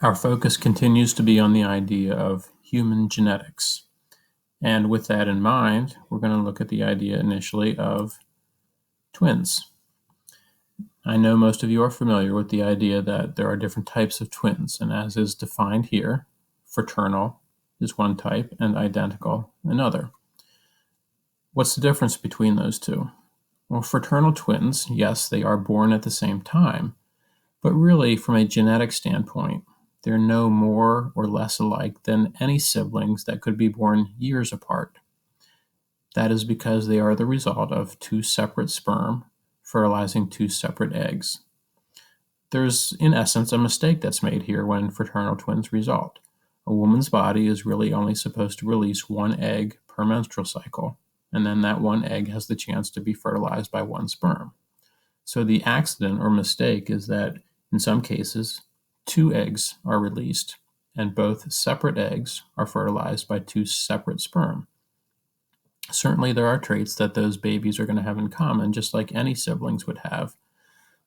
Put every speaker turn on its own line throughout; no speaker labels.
Our focus continues to be on the idea of human genetics. And with that in mind, we're going to look at the idea initially of twins. I know most of you are familiar with the idea that there are different types of twins, and as is defined here, fraternal is one type and identical another. What's the difference between those two? Well, fraternal twins, yes, they are born at the same time, but really, from a genetic standpoint, they're no more or less alike than any siblings that could be born years apart. That is because they are the result of two separate sperm fertilizing two separate eggs. There's, in essence, a mistake that's made here when fraternal twins result. A woman's body is really only supposed to release one egg per menstrual cycle, and then that one egg has the chance to be fertilized by one sperm. So the accident or mistake is that in some cases, two eggs are released, and both separate eggs are fertilized by two separate sperm. Certainly, there are traits that those babies are going to have in common, just like any siblings would have.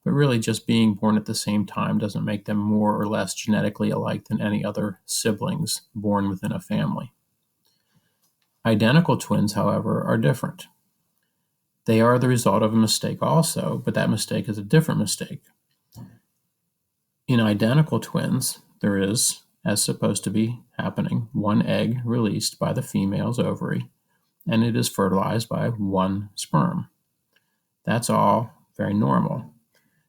But really, just being born at the same time doesn't make them more or less genetically alike than any other siblings born within a family. Identical twins, however, are different. They are the result of a mistake also, but that mistake is a different mistake. In identical twins, there is, as supposed to be happening, one egg released by the female's ovary, and it is fertilized by one sperm. That's all very normal.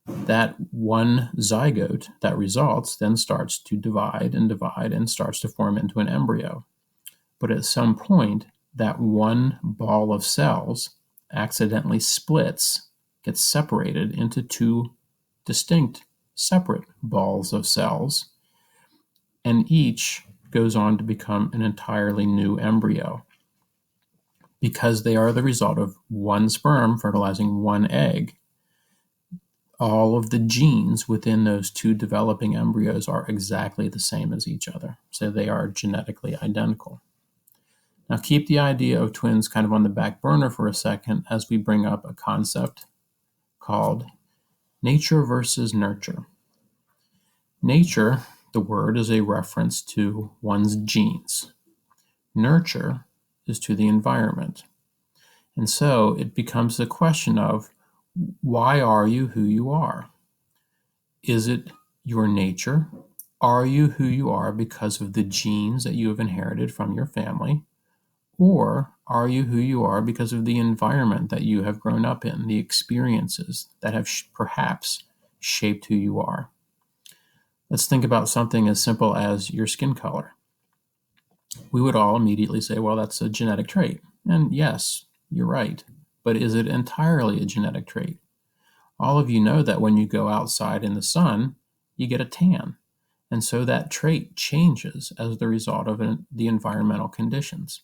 That one zygote that results then starts to divide and starts to form into an embryo. But at some point, that one ball of cells accidentally splits, gets separated into two distinct, separate balls of cells, and each goes on to become an entirely new embryo. Because they are the result of one sperm fertilizing one egg, all of the genes within those two developing embryos are exactly the same as each other. So they are genetically identical. Now keep the idea of twins kind of on the back burner for a second as we bring up a concept called nature versus nurture. Nature, the word, is a reference to one's genes. Nurture is to the environment. And so it becomes the question of, why are you who you are? Is it your nature? Are you who you are because of the genes that you have inherited from your family? Or are you who you are because of the environment that you have grown up in, the experiences that have perhaps shaped who you are? Let's think about something as simple as your skin color. We would all immediately say, well, that's a genetic trait. And yes, you're right. But is it entirely a genetic trait? All of you know that when you go outside in the sun, you get a tan. And so that trait changes as the result of the environmental conditions.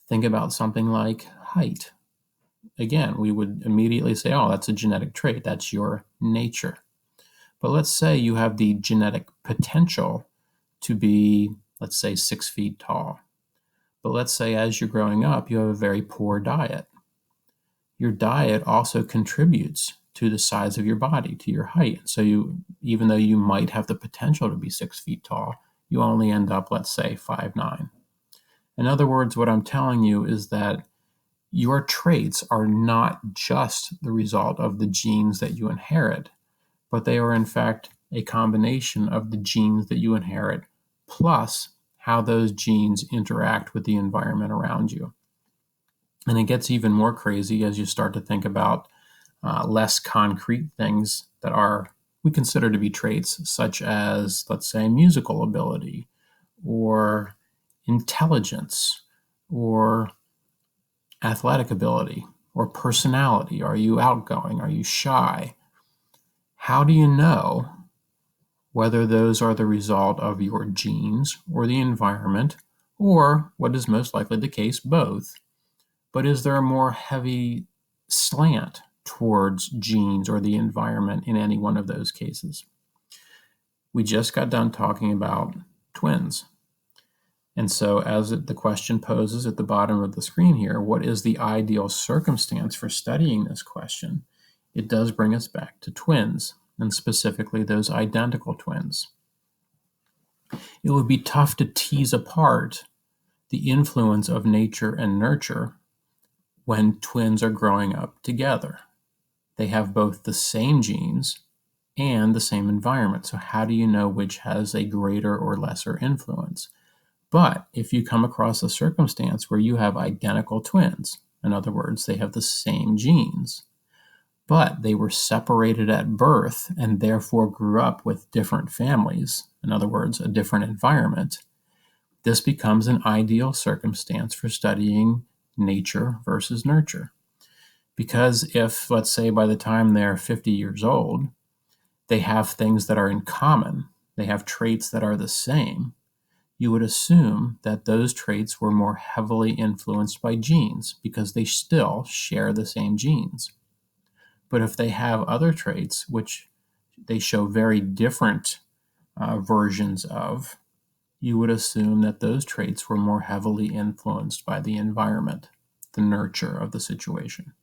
Think about something like height. Again, we would immediately say, oh, that's a genetic trait. That's your nature. But let's say you have the genetic potential to be, let's say, 6 feet tall. But let's say as you're growing up, you have a very poor diet. Your diet also contributes to the size of your body, to your height. So even though you might have the potential to be 6 feet tall, you only end up, let's say, 5'9". In other words, what I'm telling you is that your traits are not just the result of the genes that you inherit, but they are in fact a combination of the genes that you inherit plus how those genes interact with the environment around you. And it gets even more crazy as you start to think about less concrete things that we consider to be traits, such as, let's say, musical ability or intelligence or athletic ability or personality. Are you outgoing? Are you shy? How do you know whether those are the result of your genes or the environment, or what is most likely the case, both? But is there a more heavy slant towards genes or the environment in any one of those cases? We just got done talking about twins. And so as the question poses at the bottom of the screen here, what is the ideal circumstance for studying this question? It does bring us back to twins, and specifically those identical twins. It would be tough to tease apart the influence of nature and nurture when twins are growing up together. They have both the same genes and the same environment. So how do you know which has a greater or lesser influence? But if you come across a circumstance where you have identical twins, in other words, they have the same genes, but they were separated at birth and therefore grew up with different families, in other words, a different environment, this becomes an ideal circumstance for studying nature versus nurture. Because if, let's say, by the time they're 50 years old, they have things that are in common, they have traits that are the same, you would assume that those traits were more heavily influenced by genes because they still share the same genes. But if they have other traits, which they show very different versions of, you would assume that those traits were more heavily influenced by the environment, the nurture of the situation.